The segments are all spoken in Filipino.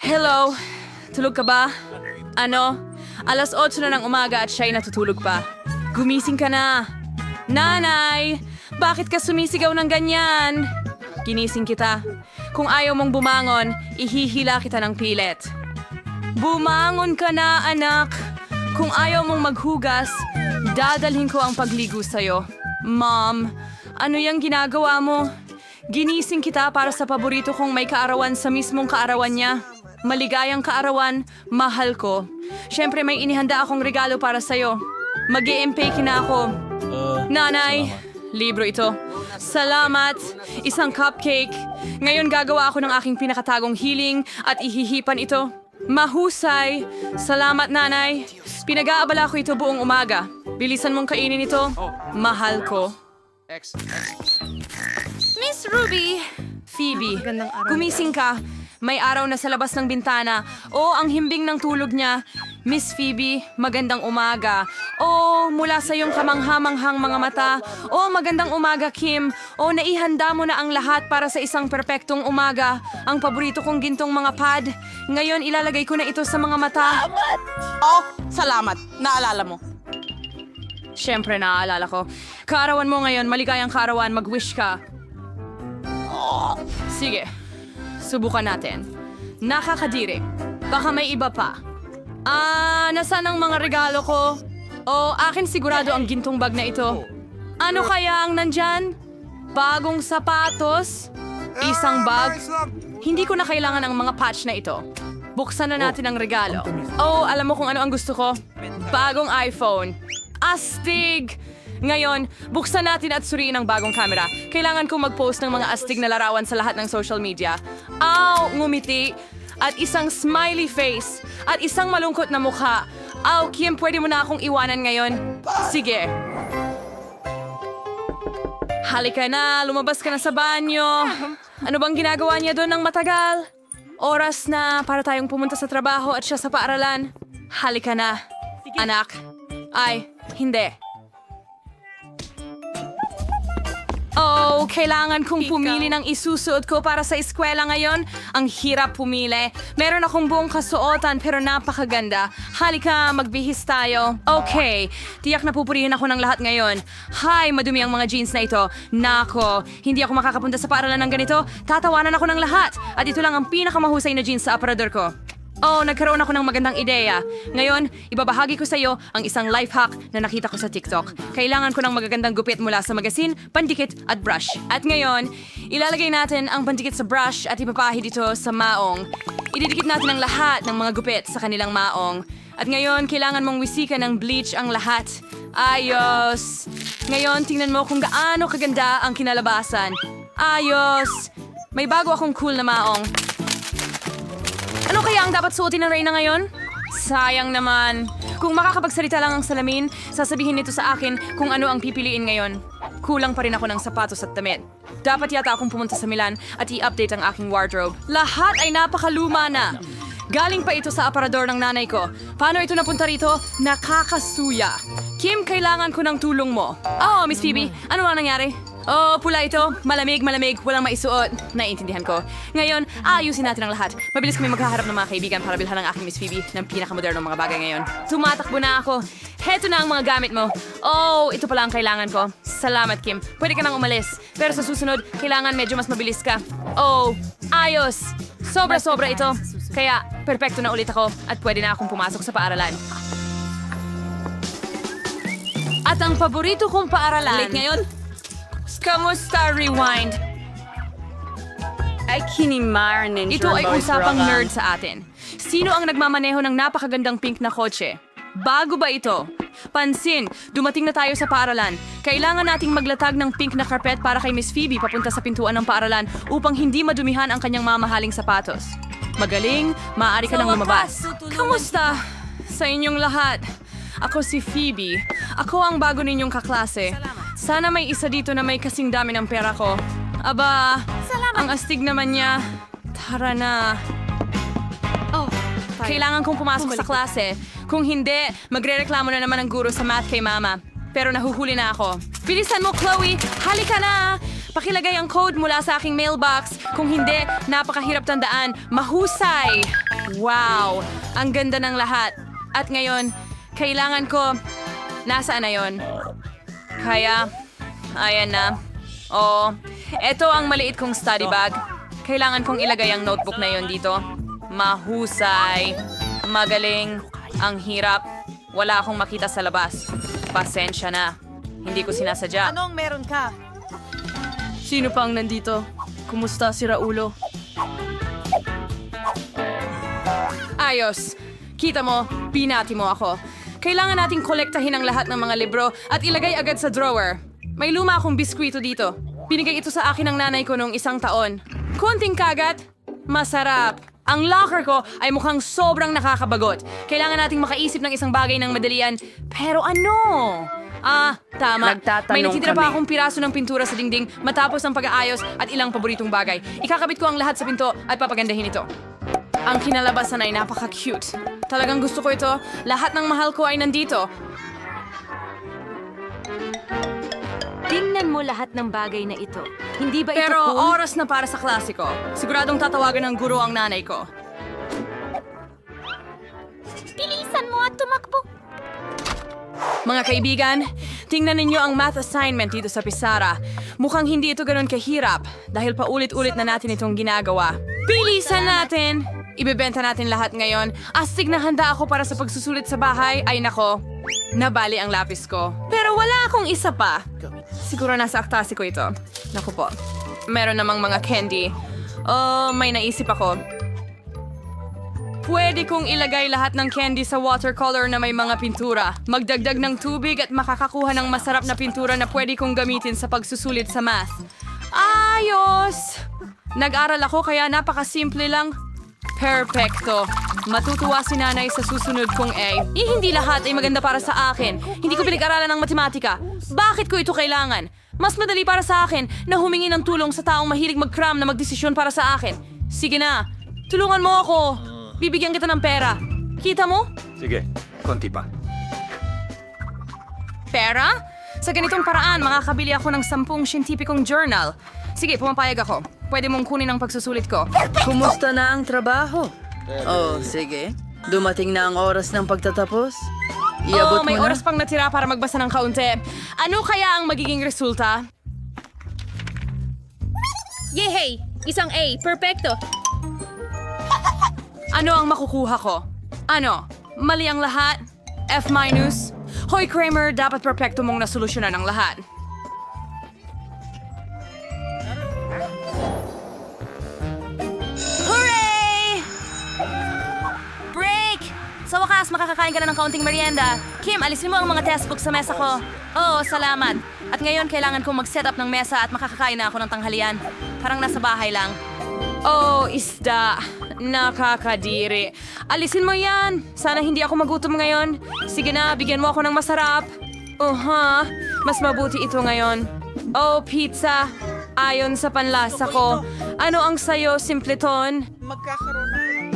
Hello? Tulog ka ba? Ano? Alas 8 na ng umaga at siya'y natutulog pa. Gumising ka na. Nanay! Bakit ka sumisigaw ng ganyan? Ginising kita. Kung ayaw mong bumangon, ihihila kita ng pilit. Bumangon ka na, anak! Kung ayaw mong maghugas, dadalhin ko ang pagligo sa'yo. Mom, ano yung ginagawa mo? Ginising kita para sa paborito kong may kaarawan sa mismong kaarawan niya. Maligayang kaarawan, mahal ko. Siyempre may inihanda akong regalo para sa'yo. Mag-i-empake na ako. Nanay, libro ito. Salamat, isang cupcake. Ngayon gagawa ako ng aking pinakatagong hiling at ihihipan ito. Mahusay. Salamat, nanay. Pinag-aabala ko ito buong umaga. Bilisan mong kainin ito. Mahal ko. Miss Ruby! Phoebe, gumising ka. May araw na sa labas ng bintana. O, ang himbing ng tulog niya. Miss Phoebe, magandang umaga. O, mula sa iyong kamanghamanghang mga mata. O, magandang umaga, Kim. O, naihanda mo na ang lahat para sa isang perpektong umaga. Ang paborito kong gintong mga pad. Ngayon, ilalagay ko na ito sa mga mata. Oh, salamat. Naalala mo. Siyempre, naaalala ko. Kaarawan mo ngayon, maligayang kaarawan, mag-wish ka. Sige, subukan natin. Nakakadiri. Baka may iba pa. Nasaan ang mga regalo ko? O, akin sigurado ang gintong bag na ito. Ano kaya ang nandyan? Bagong sapatos? Isang bag? Hindi ko na kailangan ang mga patch na ito. Buksan na natin ang regalo. Oh, alam mo kung ano ang gusto ko? Bagong iPhone. Astig! Ngayon, buksan natin at suriin ang bagong camera. Kailangan kong mag-post ng mga astig na larawan sa lahat ng social media. Aw, ngumiti. At isang smiley face. At isang malungkot na mukha. Aw, Kim, pwede mo na akong iwanan ngayon? Sige. Halika na, lumabas ka na sa banyo. Ano bang ginagawa niya doon ng matagal? Oras na para tayong pumunta sa trabaho at siya sa paaralan. Halika na, anak. Ay, hindi. Oh, kailangan kong pumili ng isusuot ko para sa eskwela ngayon. Ang hirap pumili. Meron akong buong kasuotan pero napakaganda. Halika, magbihis tayo. Okay, tiyak na pupurihin ako ng lahat ngayon. Hi, madumi ang mga jeans na ito. Nako, hindi ako makakapunta sa paaralan ng ganito. Tatawanan ako ng lahat. At ito lang ang pinakamahusay na jeans sa aparador ko. Oh, nagkaroon ako ng magandang ideya. Ngayon, ibabahagi ko sa iyo ang isang life hack na nakita ko sa TikTok. Kailangan ko ng magagandang gupit mula sa magasin, pandikit at brush. At ngayon, ilalagay natin ang pandikit sa brush at ipapahid ito sa maong. Ididikit natin ang lahat ng mga gupit sa kanilang maong. At ngayon, kailangan mong wisikan ng bleach ang lahat. Ayos! Ngayon, tingnan mo kung gaano kaganda ang kinalabasan. Ayos! May bago akong cool na maong. Ano kaya ang dapat suotin ng Reyna ngayon? Sayang naman. Kung makakapagsalita lang ang salamin, sasabihin nito sa akin kung ano ang pipiliin ngayon. Kulang pa rin ako ng sapatos at damit. Dapat yata akong pumunta sa Milan at i-update ang aking wardrobe. Lahat ay napakaluma na. Galing pa ito sa aparador ng nanay ko. Paano ito napunta rito? Nakakasuya. Kim, kailangan ko ng tulong mo. Oh, Miss Phoebe, ano ang nangyari? Oh, pula ito. Malamig, walang maisuot. Naiintindihan ko. Ngayon, aayusin natin ang lahat. Mabilis kami maghaharap ng mga kaibigan para bilhan ng aking Miss Phoebe ng pinakamodernong mga bagay ngayon. Tumatakbo na ako. Heto na ang mga gamit mo. Oh, ito pala ang kailangan ko. Salamat, Kim. Pwede ka nang umalis. Pero sa susunod, kailangan medyo mas mabilis ka. Oh, ayos. Sobra-sobra ito. Kaya, perpekto na ulit ako at pwede na akong pumasok sa paaralan. At ang paborito kong paaralan... Late ngayon? Kamusta, Rewind? Ay, kinimar ninja. Ito ay usapang nerd sa atin. Sino ang nagmamaneho ng napakagandang pink na kotse? Bago ba ito? Pansin, dumating na tayo sa paaralan. Kailangan nating maglatag ng pink na carpet para kay Miss Phoebe papunta sa pintuan ng paaralan upang hindi madumihan ang kanyang mamahaling sapatos. Magaling, maaari ka nang lumabas. Kamusta? Sa inyong lahat. Ako si Phoebe. Ako ang bago ninyong kaklase. Sana may isa dito na may kasing dami ng pera ko. Aba, ang astig naman niya. Tara na. Oh, Kailangan kong pumasok sa klase. Kung hindi, magrereklamo na naman ang guro sa math kay mama. Pero nahuhuli na ako. Bilisan mo, Chloe! Halika na! Pakilagay ang code mula sa aking mailbox. Kung hindi, napakahirap tandaan. Mahusay! Wow! Ang ganda ng lahat. At ngayon, kailangan ko... Nasaan na yon? Kaya, ayan na. Oo, eto ang maliit kong study bag. Kailangan kong ilagay ang notebook na yon dito. Mahusay. Magaling. Ang hirap. Wala akong makita sa labas. Pasensya na. Hindi ko sinasadya. Anong meron ka? Sino pang nandito? Kumusta si Raulo? Ayos. Kita mo, binati mo ako. Kailangan nating kolektahin ang lahat ng mga libro at ilagay agad sa drawer. May luma akong biskwito dito. Binigay ito sa akin ng nanay ko noong 1 taon. Konting kagat, masarap. Ang locker ko ay mukhang sobrang nakakabagot. Kailangan nating makaisip ng isang bagay ng madalian. Pero ano? Tama. Nagtatanong May natitira pa kami. akong piraso ng pintura sa dingding matapos ang pag-aayos at ilang paboritong bagay. Ikakabit ko ang lahat sa pinto at papagandahin ito. Ang kinalabasan ay napaka-cute. Talagang gusto ko ito. Lahat ng mahal ko ay nandito. Tingnan mo lahat ng bagay na ito. Hindi ba ito Pero cool? oras na para sa klasiko. Siguradong tatawagan ng guro ang nanay ko. Bilisan mo at tumakbo. Mga kaibigan, tingnan ninyo ang math assignment dito sa Pisara. Mukhang hindi ito ganun kahirap dahil paulit-ulit na natin itong ginagawa. Bilisan natin! Ibebenta natin lahat ngayon. Astig na handa ako para sa pagsusulit sa bahay. Ay nako, nabali ang lapis ko. Pero wala akong isa pa. Siguro nasa aktasi ko ito. Naku po, meron namang mga candy. Oh, may naisip ako. Pwede kong ilagay lahat ng candy sa watercolor na may mga pintura. Magdagdag ng tubig at makakakuha ng masarap na pintura na pwede kong gamitin sa pagsusulit sa math. Ayos! Nag-aral ako kaya napakasimple lang. Perfecto. Matutuwa si nanay sa susunod kong A. Hindi lahat ay maganda para sa akin. Hindi ko pinag-aralan ng matematika. Bakit ko ito kailangan? Mas madali para sa akin na humingi ng tulong sa taong mahilig mag-cram na magdesisyon para sa akin. Sige na, tulungan mo ako. Bibigyan kita ng pera. Kita mo? Sige, konti pa. Pera? Sa ganitong paraan, makakabili ako ng 10 siyentipikong journal. Sige, pumapayag ako. Pwede mong kunin ang pagsusulit ko. Kumusta na ang trabaho? Oh, sige. Dumating na ang oras ng pagtatapos? Iabot May mo na? oras pang natira para magbasa ng kaunti. Ano kaya ang magiging resulta? Yehey! Isang A. Perfecto. Ano ang makukuha ko? Ano? Mali ang lahat? F-? Hoy Kramer, dapat perpekto mong nasolusyonan ang lahat. Hooray! Break! Sa wakas, makakakain ka na ng kaunting merienda. Kim, alisin mo ang mga textbook sa mesa ko. Oo, salamat. At ngayon, kailangan kong mag-set up ng mesa at makakakain na ako ng tanghalian. Parang nasa bahay lang. Oh, isda. Nakakadiri. Alisin mo yan. Sana hindi ako magutom ngayon. Sige na, bigyan mo ako ng masarap. Mas mabuti ito ngayon. Oh, pizza. Ayon sa panlasa ko. Ano ang sayo, Simpleton?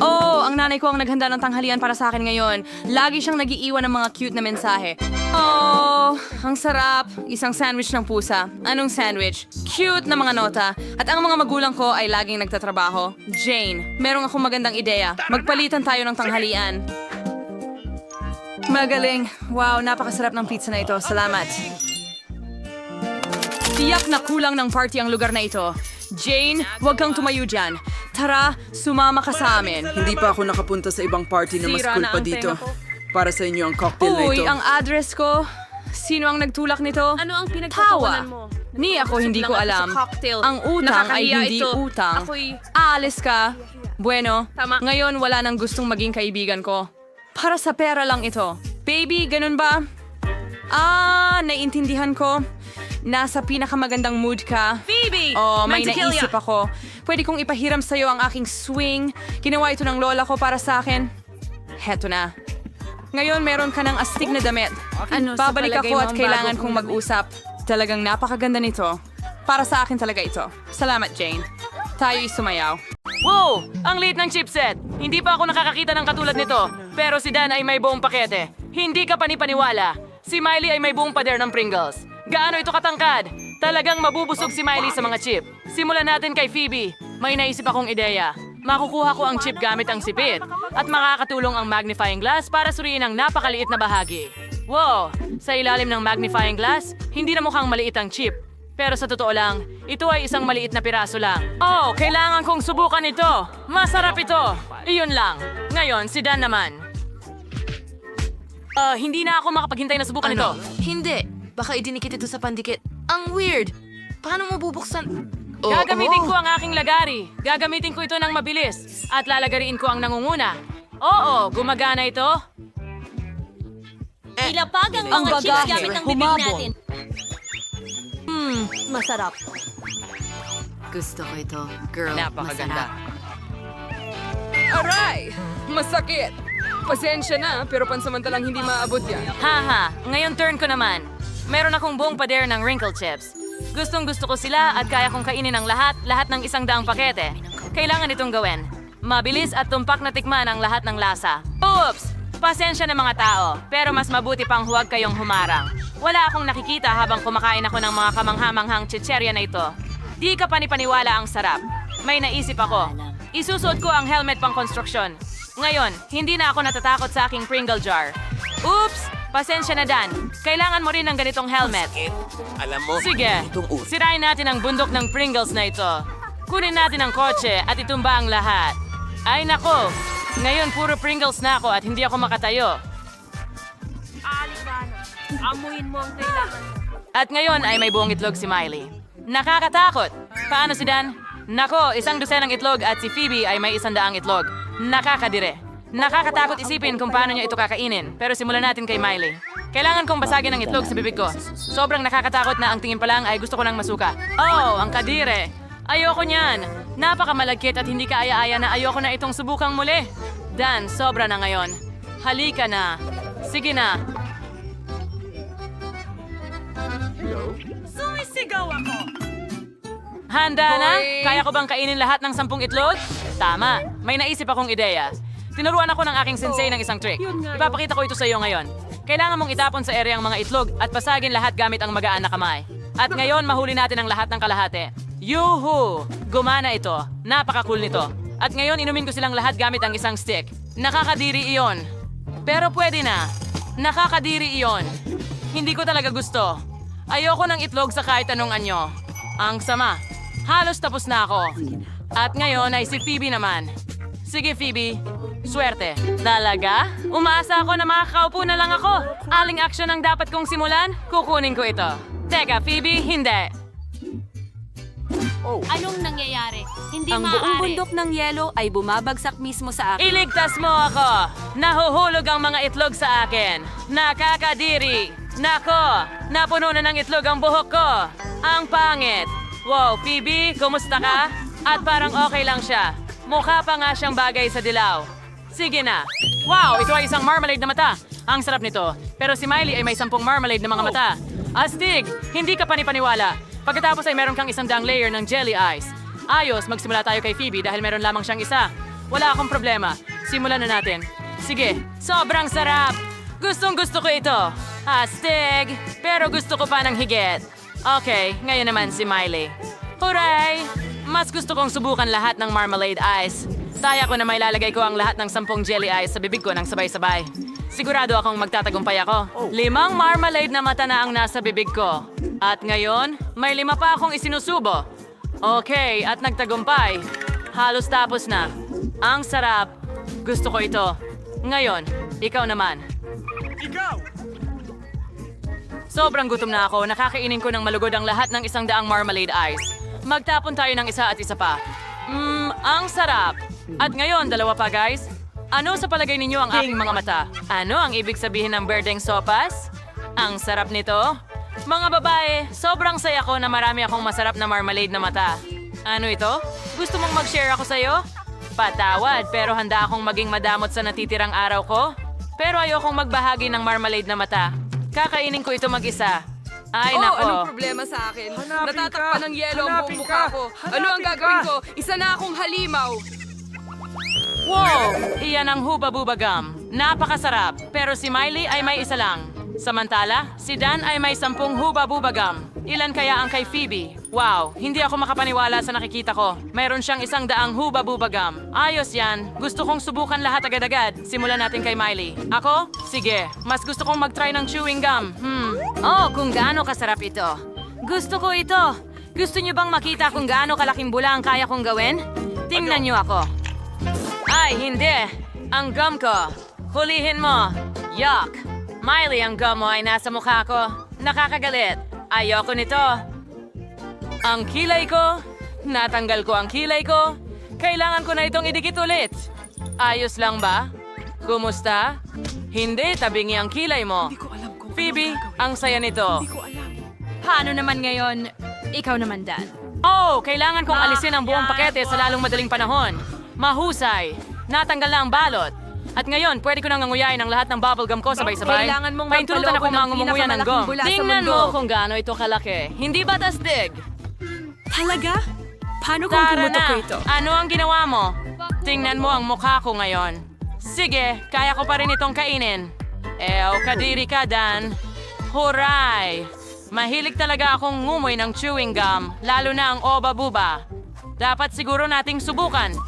Oh, ang nanay ko ang naghanda ng tanghalian para sa akin ngayon. Lagi siyang nagiiwan ng mga cute na mensahe. Oh, ang sarap. Isang sandwich ng pusa. Anong sandwich? Cute na mga nota. At ang mga magulang ko ay laging nagtatrabaho. Jane, merong akong magandang ideya. Magpalitan tayo ng tanghalian. Magaling. Wow, napakasarap ng pizza na ito. Salamat. Tiyak na kulang ng party ang lugar na ito. Jane, huwag kang tumayo dyan. Tara, sumama ka sa amin. Hindi pa ako nakapunta sa ibang party na mas Sira cool na pa ang dito. tenga ko. Para sa inyo ang cocktail na Uy, ito. ang address ko. Sino ang nagtulak nito? Ano ang Tawa. pinagtatawanan mo? Ni ako hindi ko alam. Ang utang ay Nakakahiya hindi ito. utang. Ako'y- Aalis ka. Bueno, Tama. ngayon wala nang gustong maging kaibigan ko. Para sa pera lang ito. Baby, ganun ba? Naiintindihan ko. Nasa pinakamagandang mood ka. Phoebe! Oh, may Mantequilla! naisip ako. Pwede kong ipahiram sa'yo ang aking swing. Ginawa ito ng lola ko para sa akin. Heto na. Ngayon meron ka ng astig na damit. Ano sa Babalik palagay ako mo at ang kailangan bago kong kong mag-usap. Talagang napakaganda nito. Para sa akin talaga ito. Salamat, Jane. Tayo'y sumayaw. Wow! Ang liit ng chipset! Hindi pa ako nakakakita ng katulad nito. Pero si Dan ay may buong pakete. Hindi ka panipaniwala. Si Miley ay may buong pader ng Pringles. Gaano ito katangkad? Talagang mabubusog si Miley sa mga chip. Simulan natin kay Phoebe. May naisip akong ideya. Makukuha ko ang chip gamit ang sipit at makakatulong ang magnifying glass para suriin ang napakaliit na bahagi. Wow! Sa ilalim ng magnifying glass, hindi na mukhang maliit ang chip. Pero sa totoo lang, ito ay isang maliit na piraso lang. Oh, kailangan kong subukan ito. Masarap ito. Iyon lang. Ngayon, si Dan naman. Hindi na ako makapaghintay na subukan ito. Hindi. Baka idinikit ito sa pandikit. Ang weird. Paano mo bubuksan? Gagamitin ko ang aking lagari. Gagamitin ko ito ng mabilis. At lalagariin ko ang nangunguna. Oo, gumagana ito. Ilapag ang mga chips gamit ang bibig natin. Masarap. Gusto ko ito, girl. Napakaganda. Aray! Masakit. Pasensya na, pero pansamantalang hindi maabot yan. Haha, ngayon turn ko naman. Meron akong buong pader ng wrinkle chips. Gustong gusto ko sila at kaya kong kainin ang lahat ng 100 pakete. Kailangan itong gawin. Mabilis at tumpak na tikman ang lahat ng lasa. Oops! Pasensya na mga tao, pero mas mabuti pang huwag kayong humarang. Wala akong nakikita habang kumakain ako ng mga kamanghamanghang chicherya na ito. Di ka panipaniwala ang sarap. May naisip ako. Isusuot ko ang helmet pang konstruksyon. Ngayon, hindi na ako natatakot sa aking Pringle jar. Oops! Pasensya na, Dan. Kailangan mo rin ng ganitong helmet. Alam mo, Sige, itong ulo. sirain natin ang bundok ng Pringles na ito. Kunin natin ang kotse at itumba ang lahat. Ay nako, ngayon puro Pringles na ako at hindi ako makatayo. At ngayon ay may buong itlog si Miley. Nakakatakot. Paano si Dan? Nako, 100 itlog at si Phoebe ay may 100 itlog. Nakakadire. Nakakatakot isipin kung paano niya ito kakainin. Pero simulan natin kay Miley. Kailangan kong basagin ang itlog sa bibig ko. Sobrang nakakatakot na ang tingin pa lang ay gusto ko ng masuka. Oh, ang kadire. Ayoko niyan. Napakamalagkit at hindi kaaya-aya na ayoko na itong subukang muli. Dan, sobra na ngayon. Halika na. Sige na. Handa na? Kaya ko bang kainin lahat ng 10 itlog? Tama. May naisip akong ideya. Tinuruan ako ng aking sensei ng isang trick. Ipapakita ko ito sa iyo ngayon. Kailangan mong itapon sa ere ang mga itlog at pasagin lahat gamit ang magaan na kamay. At ngayon, mahuli natin ang lahat ng kalahati. Yuhu! Gumana ito. Napaka-cool nito. At ngayon, inumin ko silang lahat gamit ang isang stick. Nakakadiri iyon. Pero pwede na. Nakakadiri iyon. Hindi ko talaga gusto. Ayoko ng itlog sa kahit anong anyo. Ang sama. Halos tapos na ako. At ngayon ay si Phoebe naman. Sige, Phoebe. Swerte. Talaga? Umaasa ako na makakaupo na lang ako. Aling aksyon ang dapat kong simulan? Kukunin ko ito. Teka, Phoebe, hindi. Anong nangyayari? Hindi Ang buong bundok ng yelo ay bumabagsak mismo sa akin. Iligtas mo ako! Nahuhulog ang mga itlog sa akin. Nakakadiri. Nako, napuno na ng itlog ang buhok ko. Ang pangit. Wow, Phoebe, kumusta ka? At parang okay lang siya. Mukha pa nga siyang bagay sa dilaw. Sige na. Wow, ito ay isang marmalade na mata. Ang sarap nito. Pero si Miley ay may 10 marmalade na mga mata. Astig! Hindi ka panipaniwala. Pagkatapos ay meron kang 100 layer ng jelly ice. Ayos, magsimula tayo kay Phoebe dahil meron lamang siyang isa. Wala akong problema. Simulan na natin. Sige, sobrang sarap! Gustong gusto ko ito. Astig! Pero gusto ko pa ng higit. Okay, ngayon naman si Miley. Hooray! Mas gusto kong subukan lahat ng marmalade ice. Taya ko na may lalagay ko ang lahat ng 10 jelly ice sa bibig ko ng sabay-sabay. Sigurado akong magtatagumpay ako. 5 marmalade na mata na ang nasa bibig ko. At ngayon, may 5 pa akong isinusubo. Okay, at nagtagumpay. Halos tapos na. Ang sarap. Gusto ko ito. Ngayon, ikaw naman. Sobrang gutom na ako. Nakakainin ko ng malugod ang lahat ng 100 marmalade ice. Magtapon tayo ng isa at isa pa. Ang sarap. At ngayon, 2 pa guys. Ano sa palagay ninyo ang aking mga mata? Ano ang ibig sabihin ng berdeng sopas? Ang sarap nito. Mga babae, sobrang saya ko na marami akong masarap na marmalade na mata. Ano ito? Gusto mong mag-share ako sa'yo? Patawad, pero handa akong maging madamot sa natitirang araw ko. Pero ayokong magbahagi ng marmalade na mata. Kakainin ko ito mag-isa. Ay, nako. Anong problema sa akin? Natatakpan ng yelo ang buong mukha ko. Ano ang gagawin ko? Isa na akong halimaw. Wow! Iyan ang Huba Buba Gum. Napakasarap. Pero si Miley ay may isa lang. Samantala, si Dan ay may 10 huba-buba gum. Ilan kaya ang kay Phoebe? Wow, hindi ako makapaniwala sa nakikita ko. Mayroon siyang 100 huba-buba gum. Ayos yan. Gusto kong subukan lahat agad-agad. Simulan natin kay Miley. Ako? Sige. Mas gusto kong mag-try ng chewing gum. Oh, kung gaano kasarap ito. Gusto ko ito. Gusto niyo bang makita kung gaano kalaking bula ang kaya kong gawin? Tingnan niyo ako. Ay, hindi. Ang gum ko. Hulihin mo. Yuck. Miley, ang gum mo ay nasa mukha ko. Nakakagalit. Ayoko nito. Ang kilay ko. Natanggal ko ang kilay ko. Kailangan ko na itong idikit ulit. Ayos lang ba? Kumusta? Hindi, tabingi ang kilay mo. Phoebe, ang saya nito. Paano naman ngayon? Ikaw naman, Dan. Oh, kailangan kong alisin ang buong pakete sa lalong madaling panahon. Mahusay. Natanggal na ang balot. At ngayon, pwede ko nang nganguyain ang lahat ng bubblegum ko sabay-sabay. Kailangan mong Paintulutan magpaloob akong ng mangumunguya ng pinakamalaking gum. bula sa Tingnan mundo. mo kung gaano ito kalaki. Hindi ba tasdig? Talaga? Paano Tara na! Ano ang ginawa mo? Tingnan mo ang mukha ko ngayon. Sige, kaya ko pa rin itong kainin. Kadiri ka, Dan. Huray! Mahilig talaga akong ngumoy ng chewing gum, lalo na ang oba-buba. Dapat siguro nating subukan.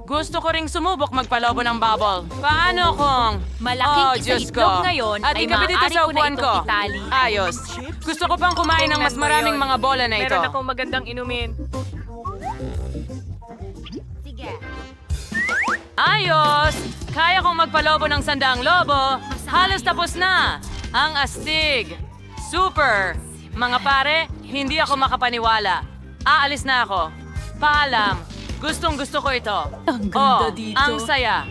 Gusto ko ring sumubok magpalobo ng bubble. Paano kung... Malaking Diyos isa-itlog ko. ngayon At ay ikabit ito maaari sa ko na upuan itong ko. itali. Ayos. Gusto ko pang kumain ng mas maraming mga bola na ito. Meron akong magandang inumin. Ayos! Kaya kong magpalobo ng 100 lobo. Halos tapos na. Ang astig. Super. Mga pare, hindi ako makapaniwala. Aalis na ako. Paalam. Gustong gusto ko ito. Ang ganda dito. Ang saya.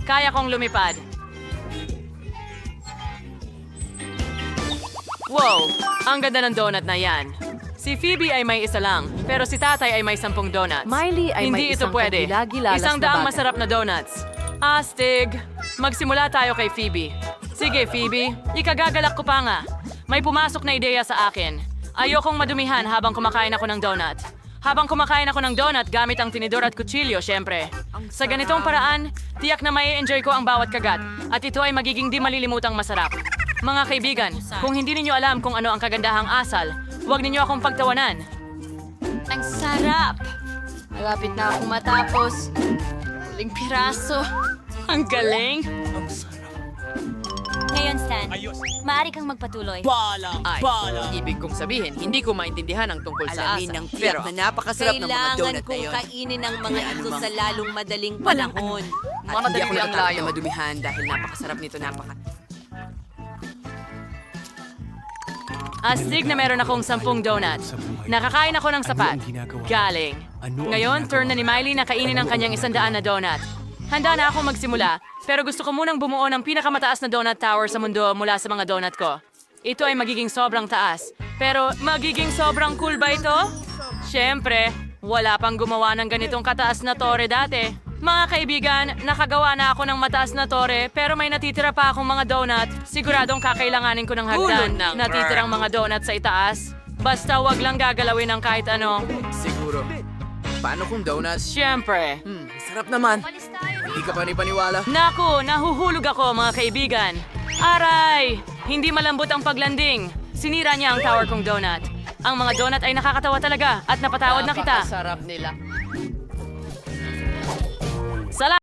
Kaya kong lumipad. Wow! Ang ganda ng donut na yan. Si Phoebe ay may isa lang, pero si tatay ay may 10 donuts. Miley ay Hindi may ito isang pwede. kagilagilalas na 100 bagay. masarap na donuts. Astig! Magsimula tayo kay Phoebe. Sige, Phoebe. Ikagagalak ko pa nga. May pumasok na ideya sa akin. Ayokong madumihan habang kumakain ako ng donut. Habang kumakain ako ng donut gamit ang tinidor at kutsilyo, syempre. Sa ganitong paraan, tiyak na may enjoy ko ang bawat kagat. At ito ay magiging di malilimutang masarap. Mga kaibigan, kung hindi ninyo alam kung ano ang kagandahang asal, huwag ninyo akong pagtawanan. Ang sarap! Malapit na akong matapos. Huling piraso. Ang galing! Ngayon, Stan, maaari kang magpatuloy. Ay, ibig kong sabihin, hindi ko maintindihan ang tungkol sa Alamin asal. ng Pero, na napakasarap ng mga Kailangan donut na kong yun. kainin ang mga ito sa lalong madaling panahon. at hindi ako natatakot na madumihan dahil napakasarap nito, Astig na meron akong 10 donuts. Nakakain ako ng sapat. Galing. Ngayon, turn na ni Miley na kainin ang kanyang 100 na donut. Handa na akong magsimula, pero gusto ko munang bumuo ng pinakamataas na donut tower sa mundo mula sa mga donut ko. Ito ay magiging sobrang taas. Pero magiging sobrang cool ba ito? Siyempre, wala pang gumawa ng ganitong kataas na tore dati. Mga kaibigan, nakagawa na ako ng mataas na tore pero may natitira pa akong mga donut. Siguradong kakailanganin ko ng hagdan. Natitirang mga donut sa itaas. Basta wag lang gagalawin ng kahit ano. siguro. Paano kung donuts? Siyempre. Sarap naman. Hindi ka pa paniwala. Naku, nahuhulog ako mga kaibigan. Aray! Hindi malambot ang paglanding. Sinira niya ang tower kong donut. Ang mga donut ay nakakatawa talaga at napatawad na kita. Napakasarap nila. Salamat!